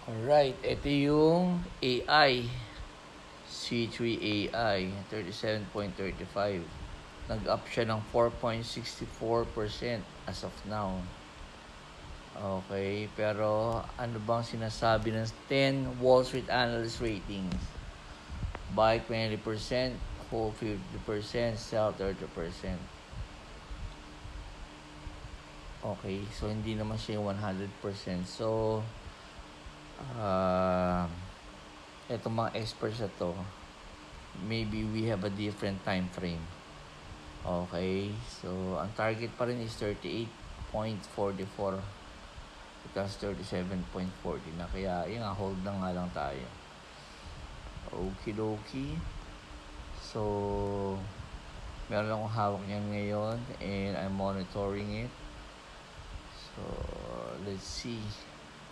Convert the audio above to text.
Alright, ito yung AI. C3 AI, 37.35. Nag-up siya ng 4.64% as of now. Okay, pero ano bang sinasabi ng 10 Wall Street Analyst ratings? Buy 20%, hold 50%, sell 30%. Okay, so hindi naman siya yung 100%. So, etong mga experts na to, maybe we have a different time frame. Okay, so ang target pa rin is 38.44 because 37.40 na, kaya yun nga, hold na nga lang tayo. Okie dokie. So, meron akong hawak niyan ngayon and I'm monitoring it. So, let's see.